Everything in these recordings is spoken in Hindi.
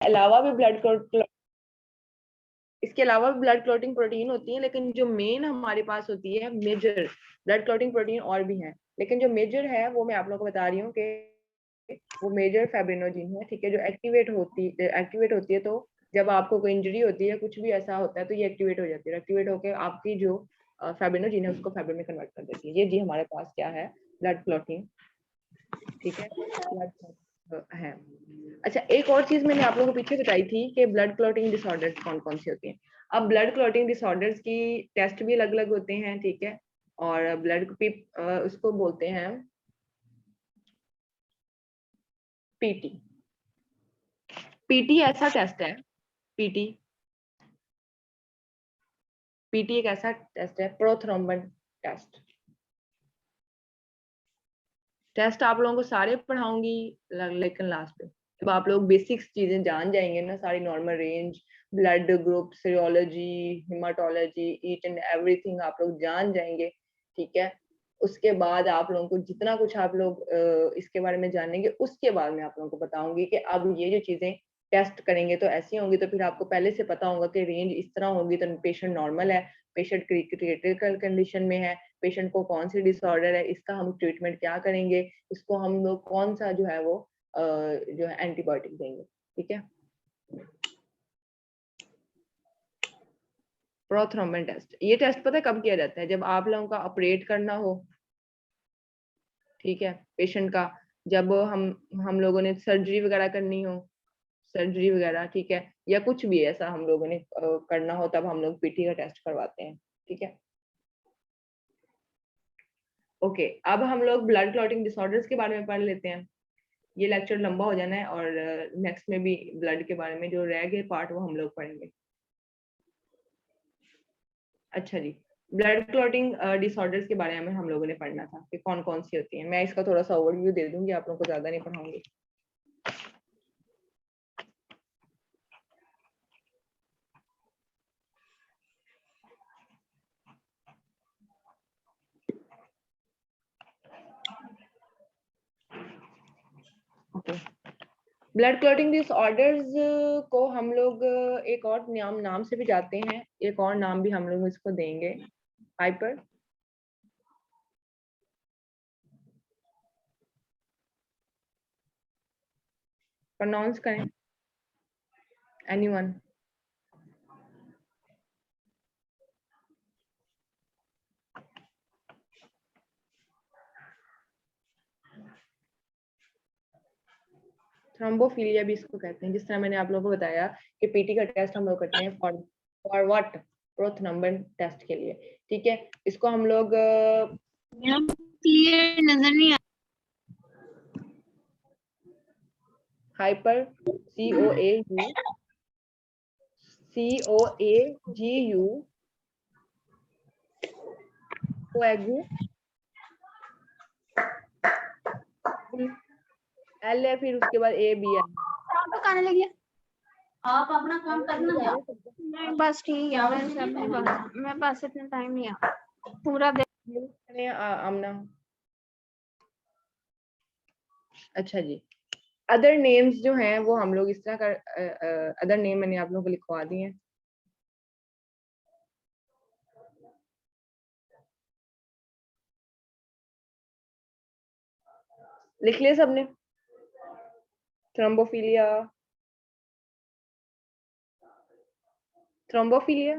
अलावा भी इसके अलावा भी ब्लड क्लॉटिंग प्रोटीन होती है, लेकिन जो मेन हमारे पास होती है मेजर ब्लड क्लॉटिंग प्रोटीन और भी है, लेकिन जो मेजर है वो मैं आप लोगों को बता रही हूँ कि वो मेजर फाइब्रिनोजिन है, ठीक है, जो एक्टिवेट होती है। तो जब आपको कोई इंजरी होती है, कुछ भी ऐसा होता है, तो ये एक्टिवेट हो जाती है, एक्टिवेट होकर आपकी जो फाइब्रिनोजिन है उसको फाइब्रिन में कन्वर्ट कर देती है। ये जी हमारे पास क्या है, ब्लड क्लॉटिंग, ठीक है, ब्लड है। अच्छा, एक और चीज मैंने आप लोगों को पीछे बताई थी कि ब्लड क्लॉटिंग डिसऑर्डर्स कौन कौन सी होती हैं। अब ब्लड क्लॉटिंग डिसऑर्डर्स की टेस्ट भी अलग अलग होते हैं, ठीक है, और ब्लड उसको बोलते हैं पीटी। पीटी ऐसा टेस्ट है, पीटी पीटी एक ऐसा टेस्ट है, प्रोथ्रोम्बन टेस्ट। टेस्ट आप लोगों को सारे पढ़ाऊंगी, लेकिन लास्ट पे जब आप लोग बेसिक्स चीजें जान जाएंगे ना, सारी normal range, blood group, serology, haematology, each and everything आप लोग जान जाएंगे, ठीक है, उसके बाद आप लोगों को जितना कुछ आप लोग इसके बारे में जानेंगे, उसके बाद मैं आप लोगों को बताऊंगी कि अब ये जो चीजें टेस्ट करेंगे तो ऐसी होंगी, तो फिर आपको पहले से पता होगा कि रेंज इस तरह होगी तो पेशेंट नॉर्मल है, पेशेंट क्रिटिकल कंडीशन में है, पेशेंट को कौन सी डिसऑर्डर है, इसका हम ट्रीटमेंट क्या करेंगे, इसको हम लोग कौन सा जो है वो जो है एंटीबायोटिक देंगे, ठीक है। प्रोथ्रोम्बन टेस्ट, ये टेस्ट पता है कब किया जाता है, जब आप लोगों का ऑपरेट करना हो, ठीक है, पेशेंट का, जब हम लोगों ने सर्जरी वगैरह करनी हो, सर्जरी वगैरह, ठीक है, या कुछ भी ऐसा हम लोगों ने करना हो, तब हम लोग पीटी का टेस्ट करवाते हैं, ठीक है। ओके, अब हम लोग ब्लड क्लॉटिंग डिसऑर्डर्स के बारे में पढ़ लेते हैं। ये लेक्चर लंबा हो जाना है, और नेक्स्ट में भी ब्लड के बारे में जो रह गए पार्ट वो हम लोग पढ़ेंगे। अच्छा जी, ब्लड क्लॉटिंग डिसऑर्डर्स के बारे में हम लोगों ने पढ़ना था कि कौन कौन सी होती है। मैं इसका थोड़ा सा ओवरव्यू दे दूंगी, आप लोगों को ज्यादा नहीं पढ़ाऊंगी। ओके, ब्लड क्लॉटिंग डिसऑर्डर्स को हम लोग एक और नाम से भी जाते हैं, एक और नाम भी हम लोग इसको देंगे, हाइपर, प्रोनाउंस करें, एनीवन? थ्रोम्बोफिलिया भी इसको कहते हैं, जिस तरह मैंने आप लोगों को बताया कि पीटी का टेस्ट हम लोग करते हैं फॉर व्हाट, प्रोथ्रोम्बन टेस्ट के लिए, ठीक है। इसको हम लोग क्लियर नजर नहीं आ हाइपर, COAGU कोएगू, L है, फिर उसके बाद A B है। तो कहने लगी आप अपना काम करना है। बस ठीक है, मेरे पास इतना टाइम नहीं है पूरा दिन। आमना, अच्छा जी, अदर नेम्स जो हैं वो हम लोग इस तरह कर, अदर नेम मैंने आप लोगों को लिखवा दिए हैं। लिख लिया सबने? थ्रोम्बोफिलिया, थ्रोम्बोफिलिया,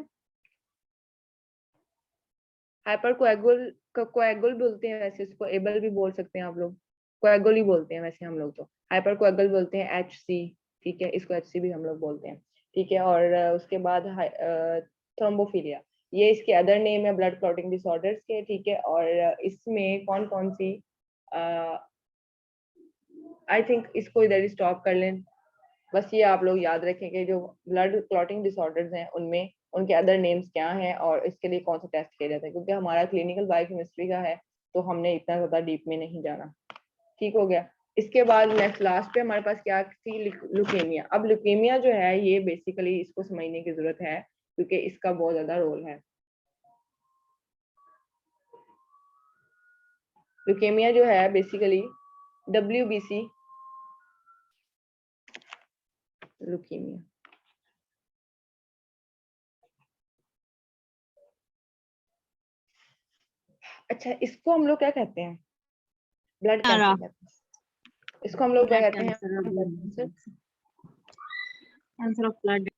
कोएगुल बोलते हैं वैसे इसको, एबल भी बोल सकते हैं आप लोग, कोएगुल ही बोलते हैं वैसे हम लोग, तो हाइपर कोएगुल बोलते हैं, HC, ठीक है, इसको HC भी हम लोग बोलते हैं, ठीक है। और उसके बाद थ्रोम्बोफिलिया, ये इसके अदर नेम है ब्लड क्लॉटिंग डिसऑर्डर्स के, ठीक है। और इसमें कौन कौन सी, आई थिंक इसको इधर ही स्टॉप कर लें। बस ये आप लोग याद रखें कि जो ब्लड क्लॉटिंग डिसऑर्डर्स हैं उनमें उनके अदर नेम्स क्या हैं और इसके लिए कौन सा टेस्ट किया जाता है, क्योंकि हमारा क्लिनिकल बायोकेमिस्ट्री का है, तो हमने इतना ज्यादा डीप में नहीं जाना, ठीक हो गया। इसके बाद नेक्स्ट लास्ट पे हमारे पास क्या थी, लुकेमिया। अब लुकेमिया जो है ये बेसिकली इसको समझने की जरूरत है, क्योंकि इसका बहुत ज्यादा रोल है। लुकेमिया जो है बेसिकली WBC ल्यूकीमिया। अच्छा, इसको हम लोग क्या कहते हैं? ब्लड कैंसर कहते हैं। इसको हम लोग क्या कहते हैं? Cancer of blood.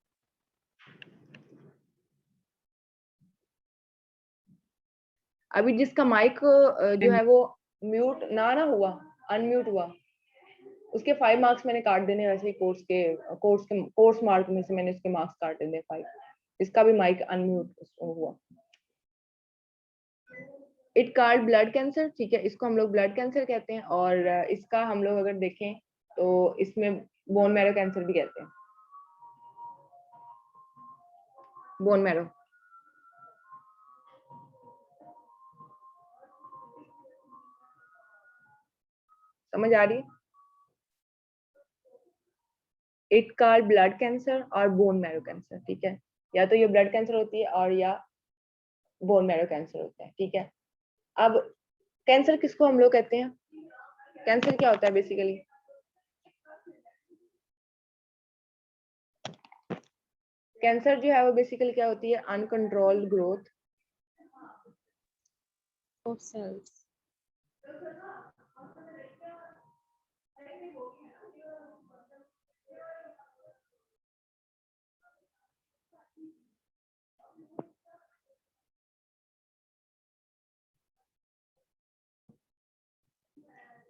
अभी जिसका माइक जो है वो म्यूट ना हुआ, अनम्यूट हुआ, उसके 5 मार्क्स मैंने काट देने। वैसे ही कोर्स मार्क में से मैंने उसके मार्क्स काट देने 5। इसका भी माइक अनम्यूट हुआ। इट कॉल्ड ब्लड कैंसर, ठीक है, इसको हम लोग ब्लड कैंसर कहते हैं। और इसका हम लोग अगर देखें तो इसमें बोन मैरो कैंसर भी कहते हैं। बोन मैरो, समझ आ रही है? इट कॉल्ड ब्लड कैंसर और बोन मैरो कैंसर, ठीक है। या तो ये ब्लड कैंसर होती है और या बोन मैरो कैंसर होता है, ठीक है। अब कैंसर किसको हम लोग कहते हैं? कैंसर क्या होता है बेसिकली? कैंसर जो है वो बेसिकली क्या होती है? Uncontrolled growth of cells.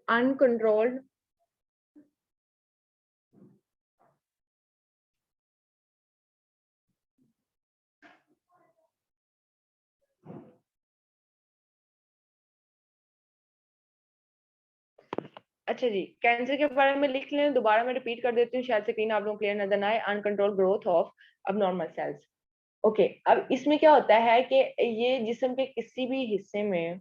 Uncontrolled अच्छा जी, कैंसर के बारे में लिख लें, दोबारा मैं रिपीट कर देती हूँ, शायद स्क्रीन आप लोगों को क्लियर नजर ना आए। Uncontrolled growth of abnormal cells. Okay, अब इसमें क्या होता है कि ये जिस्म के किसी भी हिस्से में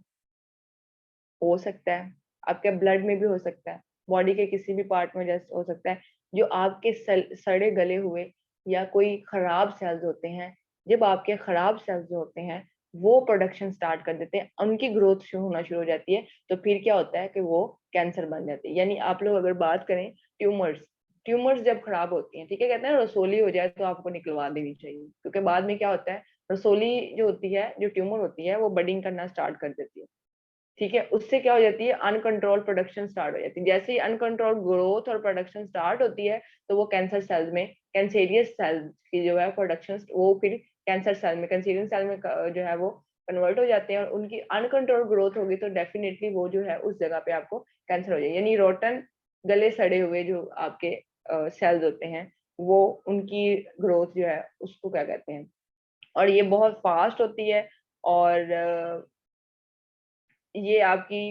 हो सकता है, आपके ब्लड में भी हो सकता है, बॉडी के किसी भी पार्ट में जैसे हो सकता है, जो आपके सड़े गले हुए या कोई खराब सेल्स होते हैं। जब आपके खराब सेल्स जो होते हैं वो प्रोडक्शन स्टार्ट कर देते हैं, उनकी ग्रोथ शुरू होना शुरू हो जाती है, तो फिर क्या होता है कि वो कैंसर बन जाती है। यानी आप लोग अगर बात करें ट्यूमर्स, ट्यूमर्स जब खराब होती हैं, ठीक है, कहते हैं रसोली हो जाए तो आपको निकलवा देनी चाहिए, क्योंकि बाद में क्या होता है, रसोली जो होती है, जो ट्यूमर होती है, वो बडिंग करना स्टार्ट कर देती है, ठीक है। उससे क्या हो जाती है? अनकंट्रोल प्रोडक्शन स्टार्ट हो जाती है। जैसे ही अनकंट्रोल ग्रोथ और प्रोडक्शन स्टार्ट होती है तो वो कैंसर सेल्स में, कैंसेरियस सेल्स की जो है प्रोडक्शन, वो फिर कैंसर सेल में, कैंसेरियन सेल में जो है वो कन्वर्ट हो जाते हैं, और उनकी अनकंट्रोल ग्रोथ होगी तो डेफिनेटली वो जो है उस जगह पे आपको कैंसर हो जाए। यानी रोटन, गले सड़े हुए जो आपके सेल्स होते हैं, वो उनकी ग्रोथ जो है उसको क्या कहते हैं। और ये बहुत फास्ट होती है। और ये आपकी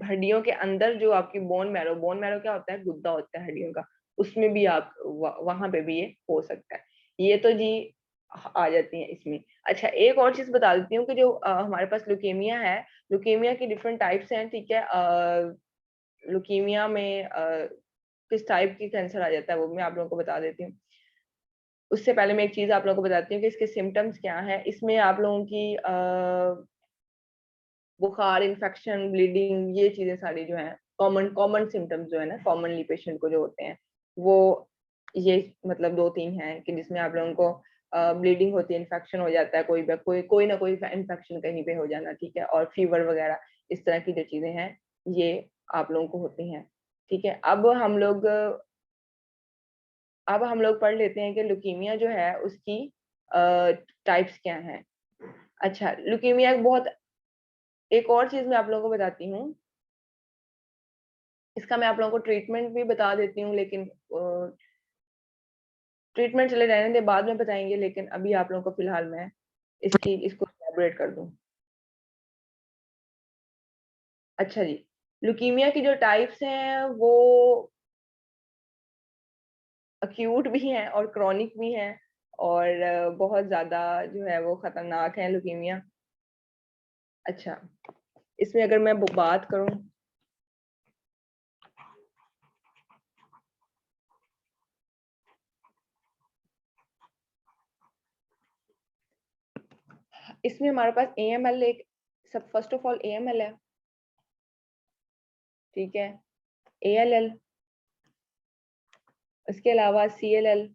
हड्डियों के अंदर जो आपकी बोन मैरो क्या होता है? गुद्दा होता है हड्डियों का, उसमें भी आप वहां पे भी ये हो सकता है। ये तो जी आ जाती है इसमें। अच्छा, एक और चीज बता देती हूँ कि जो हमारे पास ल्यूकेमिया है, ल्यूकेमिया की डिफरेंट टाइप्स हैं, ठीक है। ल्यूकेमिया में किस टाइप की कैंसर आ जाता है वो मैं आप लोगों को बता देती हूँ। उससे पहले मैं एक चीज आप लोगों को बताती हूँ कि इसके सिम्टम्स क्या हैं। इसमें आप लोगों की बुखार, इन्फेक्शन, ब्लीडिंग, ये चीजें सारी जो है कॉमन कॉमन सिम्टम्स जो है ना, कॉमनली पेशेंट को जो होते हैं वो ये मतलब 2-3 हैं कि जिसमें आप लोगों को ब्लीडिंग होती है, इन्फेक्शन हो जाता है, कोई ना कोई इन्फेक्शन कहीं पे हो जाना, ठीक है, और फीवर वगैरह, इस तरह की जो चीजें हैं ये आप लोगों को होती हैं, ठीक है। अब हम लोग पढ़ लेते हैं कि ल्यूकीमिया जो है उसकी टाइप्स क्या हैं। अच्छा, ल्यूकीमिया एक और चीज मैं आप लोगों को बताती हूँ, इसका मैं आप लोगों को ट्रीटमेंट भी बता देती हूँ, लेकिन ट्रीटमेंट चले रहने दे, बाद में बताएंगे, लेकिन अभी आप लोगों को फिलहाल मैं इसको एलैबोरेट कर दूं। अच्छा जी, ल्यूकीमिया की जो टाइप्स हैं वो अक्यूट भी हैं और क्रॉनिक भी हैं, और बहुत ज्यादा जो है वो खतरनाक है ल्यूकीमिया। अच्छा, इसमें अगर मैं बात करूं, इसमें हमारे पास AML एक सब, फर्स्ट ऑफ ऑल AML है, ठीक है, ALL, उसके अलावा CLL,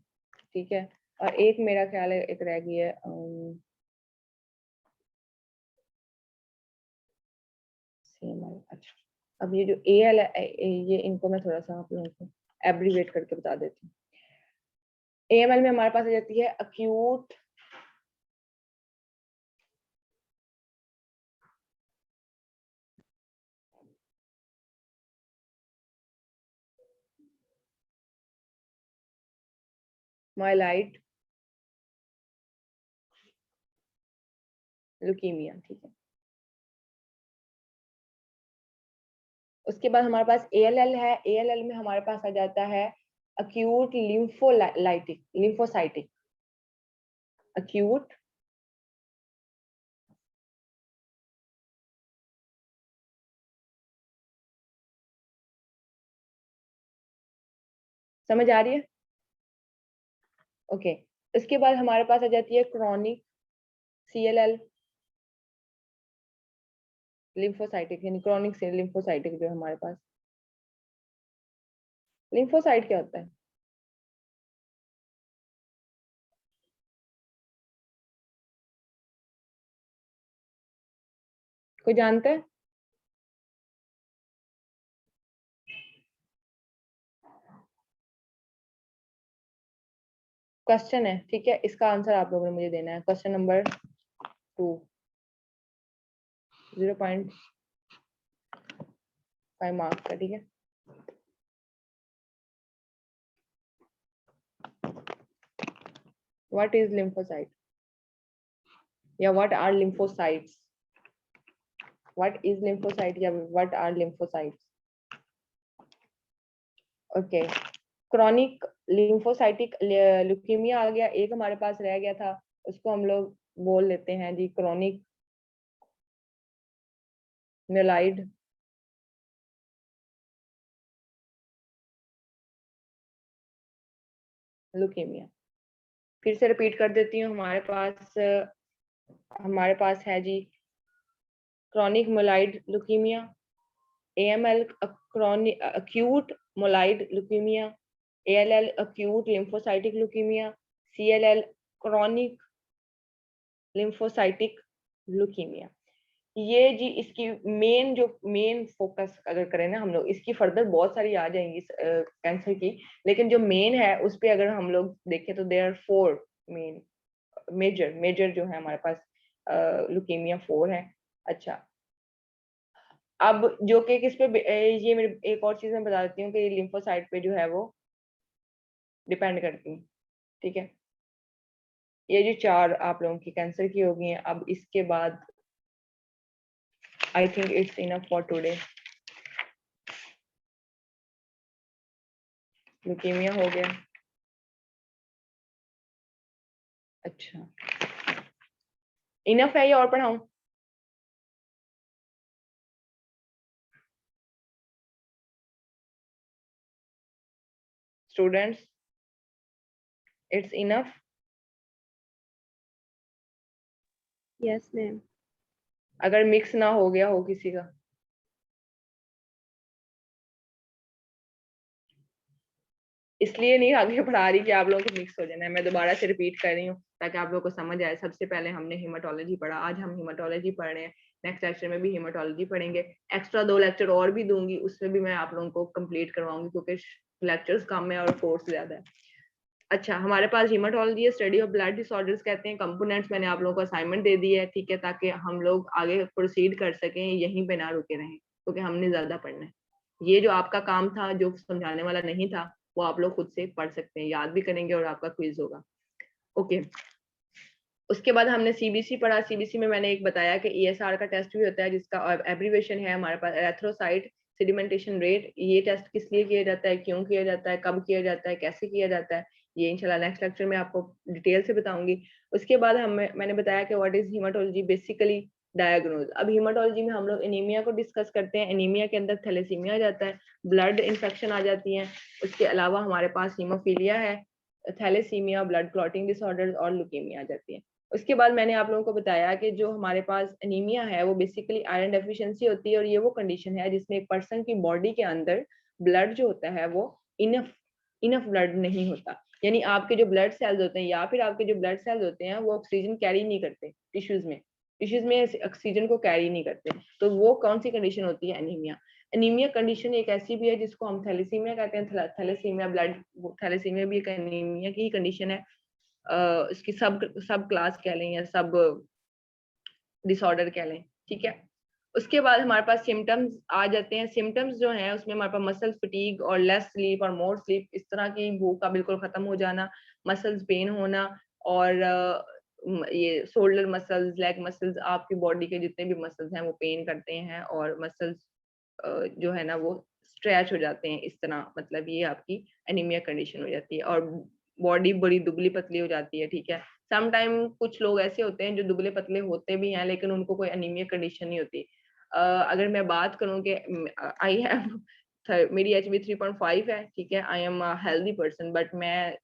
ठीक है, और एक मेरा ख्याल है एक रह गई है CML। अच्छा, अब ये जो AL है, ये इनको मैं थोड़ा सा आप लोगों को एब्रीवेट करके बता देती हूँ। AML में हमारे पास आ जाती है अक्यूट माइलाइड ल्यूकीमिया, ठीक है। उसके बाद हमारे पास ALL है। ALL में हमारे पास आ जाता है अक्यूट लिम्फोसाइटिक अक्यूट समझ आ रही है? ओके। इसके बाद हमारे पास आ जाती है क्रॉनिक CLL लिम्फोसाइटिक, यानी क्रॉनिक से लिम्फोसाइटिक जो हमारे पास। लिम्फोसाइट क्या होता है? कोई जानता है? क्वेश्चन है, ठीक है, इसका आंसर आप लोगों ने मुझे देना है। क्वेश्चन नंबर 2, 0.5 मार्क्स का, ठीक है। व्हाट इज लिम्फोसाइट या what are lymphocytes? What is lymphocyte या what are lymphocytes? Okay, chronic lymphocytic leukaemia आ गया। एक हमारे पास रह गया था, उसको हम लोग बोल लेते हैं जी क्रॉनिक मेलाइड ल्यूकीमिया। फिर से रिपीट कर देती हूँ, हमारे पास है जी chronic myeloid leukaemia, AML chronic acute myeloid leukaemia, ALL acute lymphocytic leukaemia, CLL chronic lymphocytic leukaemia. ये जी इसकी मेन फोकस अगर करें ना हम लोग, इसकी फर्दर बहुत सारी आ जाएंगी कैंसर की, लेकिन जो मेन है उस पे अगर हम लोग देखें तो देयर आर 4 मेन मेजर जो है हमारे पास ल्यूकीमिया 4 है। अच्छा, अब जो कि किस पे ये मेरी एक और चीज मैं बता देती हूँ कि लिम्फोसाइट पे जो है वो डिपेंड करती है, ठीक है। ये जो 4 आप लोगों की कैंसर की हो गई हैं। अब इसके बाद I think it's enough for today. Leukaemia हो गया। अच्छा, इनफ है या और पढ़ाऊं? Students, it's enough? Yes ma'am. अगर मिक्स ना हो गया हो किसी का? इसलिए नहीं आगे पढ़ा रही कि आप लोगों को मिक्स हो जाना है, मैं दोबारा से रिपीट कर रही हूँ ताकि आप लोगों को समझ आए। सबसे पहले हमने हीमाटोलॉजी पढ़ा, आज हम हीमाटोलॉजी पढ़ रहे हैं, नेक्स्ट लेक्चर में भी हीमाटोलॉजी पढ़ेंगे। एक्स्ट्रा 2 लेक्चर और भी दूंगी, उसमें भी मैं आप लोगों को कंप्लीट करवाऊंगी क्योंकि लेक्चर्स कम है और कोर्स ज्यादा है। अच्छा, हमारे पास हीमाटोलॉजी है, स्टडी ऑफ ब्लड डिसऑर्डर्स कहते हैं। कंपोनेंट्स मैंने आप लोगों को असाइनमेंट दे दी है, ठीक है, ताकि हम लोग आगे प्रोसीड कर सकें, यहीं पे ना रुके रहें क्योंकि हमने ज्यादा पढ़ना है। ये जो आपका काम था, जो समझाने वाला नहीं था, वो आप लोग खुद से पढ़ सकते हैं, याद भी करेंगे और आपका क्विज होगा। ओके, उसके बाद हमने CBC पढ़ा। CBC में मैंने एक बताया कि ESR का टेस्ट भी होता है जिसका एब्रीवेशन है हमारे पास एरिथ्रोसाइट सेडिमेंटेशन रेट। ये टेस्ट किस लिए किया जाता है, क्यों किया जाता है, कब किया जाता है, कैसे किया जाता है, ये इंशाल्लाह नेक्स्ट लेक्चर में आपको डिटेल से बताऊंगी। उसके बाद मैंने बताया कि व्हाट इज हीमाटोलॉजी, बेसिकली डायग्नोज। अब हीमाटोलॉजी में हम लोग एनीमिया को डिस्कस करते हैं। एनीमिया के अंदर थैलेसीमिया आ जाता है, ब्लड इन्फेक्शन आ जाती है। उसके अलावा हमारे पास हीमोफीलिया है, थैलेसीमिया, ब्लड क्लॉटिंग डिसऑर्डर और ल्यूकीमिया आ जाती है। उसके बाद मैंने आप लोगों को बताया कि जो हमारे पास एनीमिया है वो बेसिकली आयरन डेफिशिएंसी होती है, और ये वो कंडीशन है जिसमें एक पर्सन की बॉडी के अंदर ब्लड जो होता है वो इनफ इनफ ब्लड नहीं होता, यानी आपके जो ब्लड सेल्स होते हैं या फिर आपके जो ब्लड सेल्स होते हैं वो ऑक्सीजन कैरी नहीं करते टिश्यूज में ऑक्सीजन को कैरी नहीं करते। तो वो कौन सी कंडीशन होती है? एनीमिया। एनीमिया कंडीशन एक ऐसी भी है जिसको हम थैलेसीमिया कहते हैं। थैलेसीमिया ब्लड, थैलेसीमिया भी एक एनीमिया की कंडीशन है। इसकी सब सब क्लास कह लें या सब डिसऑर्डर कह लें, ठीक है। उसके बाद हमारे पास सिम्टम्स आ जाते हैं। सिम्टम्स जो हैं उसमें हमारे पास मसल फटीग और लेस स्लीप और मोर स्लीप, इस तरह की भूख का बिल्कुल खत्म हो जाना, मसल्स पेन होना, और ये शोल्डर मसल्स, लेग मसल्स, आपकी बॉडी के जितने भी मसल्स हैं वो पेन करते हैं, और मसल्स जो है ना वो स्ट्रेच हो जाते हैं इस तरह, मतलब ये आपकी एनीमिया कंडीशन हो जाती है। और बॉडी बड़ी दुबली पतली हो जाती है, ठीक है। सम टाइम कुछ लोग ऐसे होते हैं जो दुबले पतले होते भी हैं लेकिन उनको कोई एनीमिया कंडीशन नहीं होती। अगर मैं बात करूं कि आई हैव मेरी HB 3.5 है, ठीक है, I am a healthy person, but मैं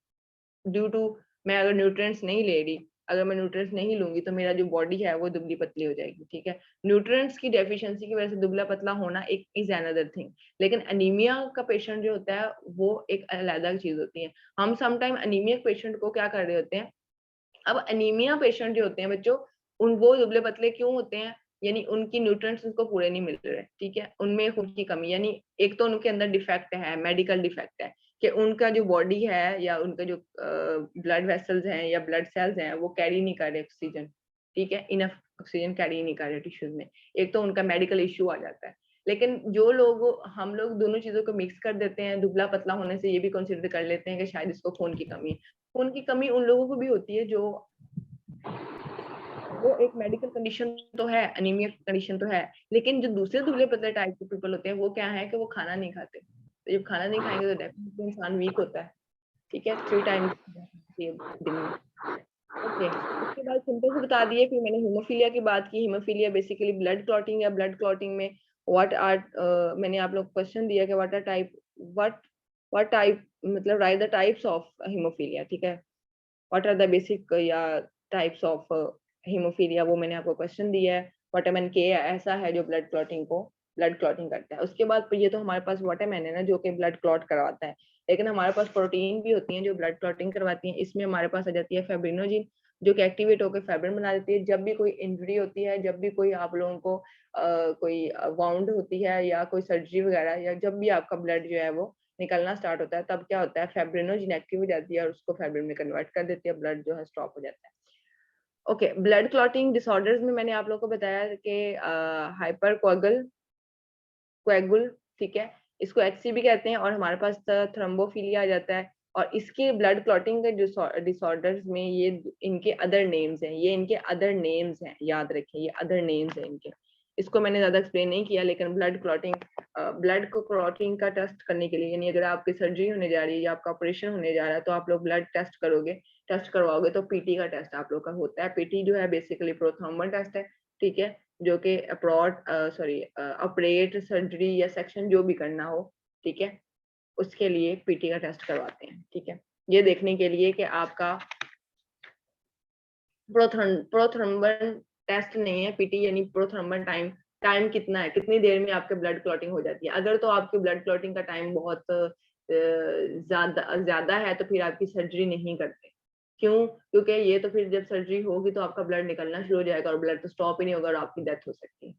ड्यू टू मैं अगर न्यूट्रिएंट्स नहीं ले रही, अगर मैं न्यूट्रिएंट्स नहीं लूंगी तो मेरा जो बॉडी है वो दुबली पतली हो जाएगी, ठीक है। न्यूट्रिएंट्स की डेफिशिएंसी की वजह से दुबला पतला होना एक इज अनदर थिंग, लेकिन एनीमिया का पेशेंट जो होता है वो एक अलग चीज होती है। हम सम टाइम एनीमिया पेशेंट को क्या कर रहे होते हैं, अब एनीमिया पेशेंट जो होते हैं बच्चों, उन वो दुबले पतले क्यों होते हैं, यानी उनकी न्यूट्रिएंट्स उनको पूरे नहीं मिल रहे, ठीक है, उनमें खून की कमी, यानी एक तो उनके अंदर डिफेक्ट है, मेडिकल डिफेक्ट है कि उनका जो बॉडी है या उनका जो ब्लड वेसल्स हैं या ब्लड सेल्स हैं वो कैरी नहीं कर रहे ऑक्सीजन, ठीक है, इनफ ऑक्सीजन कैरी नहीं कर रहे टिश्यूज में, एक तो उनका मेडिकल इश्यू आ जाता है। लेकिन जो लोग, हम लोग दोनों चीजों को मिक्स कर देते हैं, दुबला पतला होने से ये भी कंसिडर कर लेते हैं कि शायद इसको खून की कमी है। खून की कमी उन लोगों को भी होती है जो वो एक मेडिकल कंडीशन तो है, एनीमिया कंडीशन तो है, लेकिन जो दूसरे दुबले पतले टाइप के पीपल होते हैं वो क्या है कि वो खाना नहीं खाते, तो जब खाना नहीं खाएंगे तो डेफिनेटली इंसान वीक होता है, ठीक है। 3 टाइम्स दिन में। ओके, उसके बाद सिम्टम्स बता दिए, फिर मैंने हीमोफीलिया की बात की। हीमोफीलिया बेसिकली ब्लड क्लॉटिंग या ब्लड क्लॉटिंग में व्हाट आर, मैंने आप लोग को क्वेश्चन दिया कि what are type, what what type, मतलब right the types of haemophilia, ठीक है, व्हाट आर द बेसिक या टाइप्स ऑफ हीमोफीलिया, वो मैंने आपको क्वेश्चन दिया है। विटामिन के ऐसा है जो ब्लड क्लॉटिंग को ब्लड क्लॉटिंग करता है। उसके बाद ये तो हमारे पास विटामिन है ना जो कि ब्लड क्लॉट करवाता है, लेकिन हमारे पास प्रोटीन भी होती हैं जो ब्लड क्लॉटिंग करवाती हैं। इसमें हमारे पास आ जाती है फाइब्रिनोजिन, जो कि एक्टिवेट होकर फाइब्रिन बना देती है। जब भी कोई इंजरी होती है, जब भी कोई आप लोगों को कोई वाउंड होती है या कोई सर्जरी वगैरह, या जब भी आपका ब्लड जो है वो निकलना स्टार्ट होता है, तब क्या होता है, फाइब्रिनोजिन एक्टिव हो जाती है और उसको फाइब्रिन में कन्वर्ट कर देती है, ब्लड जो है स्टॉप हो जाता है। ओके, ब्लड क्लॉटिंग डिसऑर्डर्स में मैंने आप लोगों को बताया कि हाइपर कोएगुल, ठीक है, इसको HC भी कहते हैं, और हमारे पास थ्रोम्बोफिलिया आ जाता है। और इसके ब्लड क्लॉटिंग के डिसऑर्डर्स में ये इनके अदर नेम्स हैं, ये इनके अदर नेम्स हैं, याद रखें ये अदर नेम्स हैं इनके। इसको मैंने ज्यादा एक्सप्लेन नहीं किया, लेकिन ब्लड को क्लॉटिंग का टेस्ट करने के लिए, यानी अगर आपकी सर्जरी होने जा रही है या आपका ऑपरेशन होने जा रहा है तो आप लोग ब्लड टेस्ट करोगे, टेस्ट करवाओगे तो पीटी का टेस्ट आप लोग का होता है। पीटी जो है बेसिकली प्रोथ्रोम्बन टेस्ट है, ठीक है, जो कि ऑपरेट, सर्जरी या सेक्शन जो भी करना हो, ठीक है, उसके लिए पीटी का टेस्ट करवाते हैं, ठीक है, ये देखने के लिए कि आपका प्रोथ्रोम्बन टेस्ट नहीं है पीटी, यानी प्रोथ्रोम्बन टाइम, टाइम कितना है, कितनी देर में आपके ब्लड क्लॉटिंग हो जाती है। अगर तो आपके ब्लड क्लॉटिंग का टाइम बहुत ज्यादा ज्यादा है तो फिर आपकी सर्जरी नहीं करते। क्यों? क्योंकि ये तो फिर जब सर्जरी होगी तो आपका ब्लड निकलना शुरू हो जाएगा और ब्लड तो स्टॉप ही नहीं होगा और आपकी डेथ हो सकती है,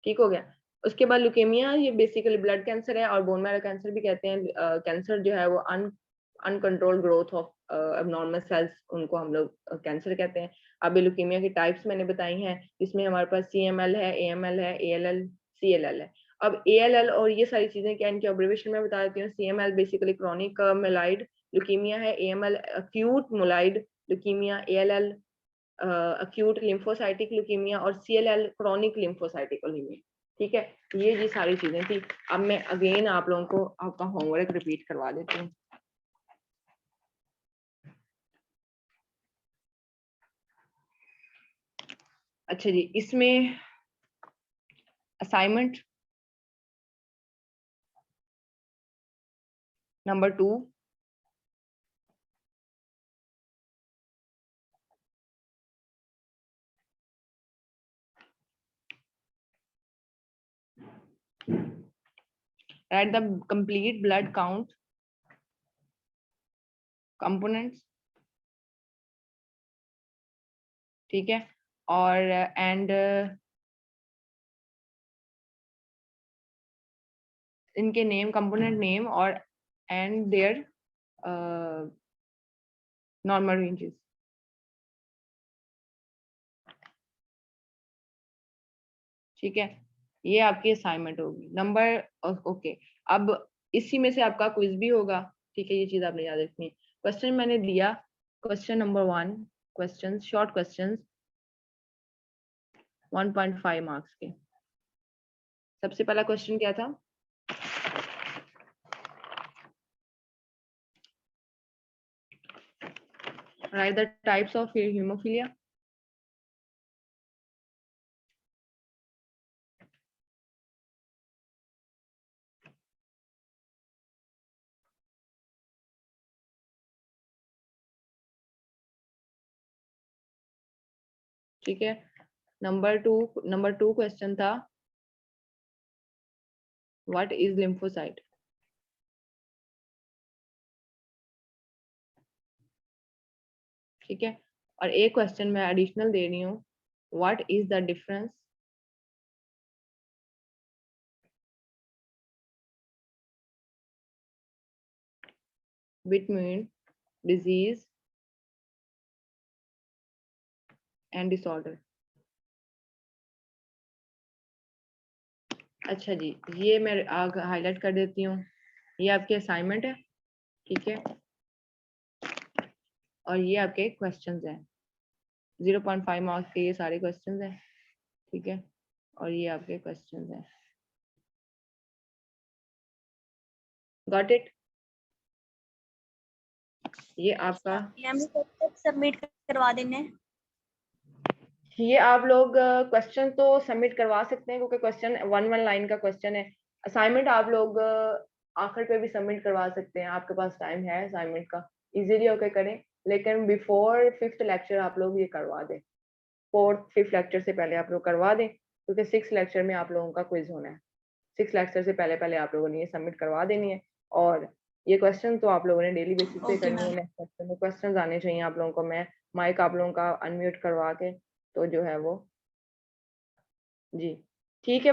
ठीक हो गया। उसके बाद ल्यूकेमिया, ये बेसिकली ब्लड कैंसर है, और बोन मैरो कैंसर भी कहते हैं। कैंसर जो है वो uncontrolled growth of abnormal cells, उनको हम लोग कैंसर कहते हैं। अब ल्यूकेमिया की टाइप्स मैंने बताई हैं, इसमें हमारे पास CML है, AML है, ALL, CLL है। अब ALL और ये सारी चीजें क्या, इनके ऑब्जर्वेशन में बता देती हूँ। CML basically chronic myeloid leukaemia है, AML acute myeloid leukaemia, ALL acute lymphocytic leukemia, और CLL chronic lymphocytic leukemia, ठीक है। ये जी सारी चीजें थी। अब मैं अगेन आप लोगों को आपका होमवर्क रिपीट करवा देती हूँ। अच्छा जी, इसमें assignment number 2, write the complete blood count components, ठीक है, और एंड इनके नेम, कंपोनेंट नेम और एंड देयर नॉर्मल रेंजेस। ठीक है, ये आपकी असाइनमेंट होगी नंबर ओके। अब इसी में से आपका क्विज भी होगा, ठीक है, ये चीज आपने याद रखनी है। क्वेश्चन मैंने दिया, question number 1, question short question 1.5 marks के। सबसे पहला क्वेश्चन क्या था? Right the types of haemophilia. ठीक है, नंबर टू क्वेश्चन था व्हाट इज लिम्फोसाइट। ठीक है, और एक क्वेश्चन मैं एडिशनल दे रही हूँ, what is the difference between disease and disorder. अच्छा जी, ये मैं हाईलाइट कर देती हूँ, ये आपकी असाइनमेंट है, ठीक है, और ये आपके क्वेश्चंस हैं, 0.5 मार्क्स के ये सारे क्वेश्चंस हैं, ठीक है, और ये आपके क्वेश्चंस हैं। Got it? ये आपका सबमिट करवा देने। ये आप लोग क्वेश्चन तो सबमिट करवा सकते हैं क्योंकि क्वेश्चन 1 लाइन का क्वेश्चन है। असाइनमेंट आप लोग आखिर पे भी सबमिट करवा सकते हैं, आपके पास टाइम है असाइनमेंट का, इजीली होके करें, लेकिन बिफोर 5th लेक्चर आप लोग ये करवा दें, 4th 5th लेक्चर से पहले आप लोग करवा दें, क्योंकि 6th लेक्चर में आप लोगों का क्विज होना है। 6th लेक्चर से पहले पहले आप लोगों ने ये सबमिट करवा देनी है, और ये क्वेश्चन तो आप लोगों ने डेली बेसिस पे करनी है। नेक्स्ट लेक्चर में क्वेश्चन आने चाहिए आप लोगों को। मैं माइक आप लोगों का अनम्यूट करवा के तो जो है वो जी ठीक है।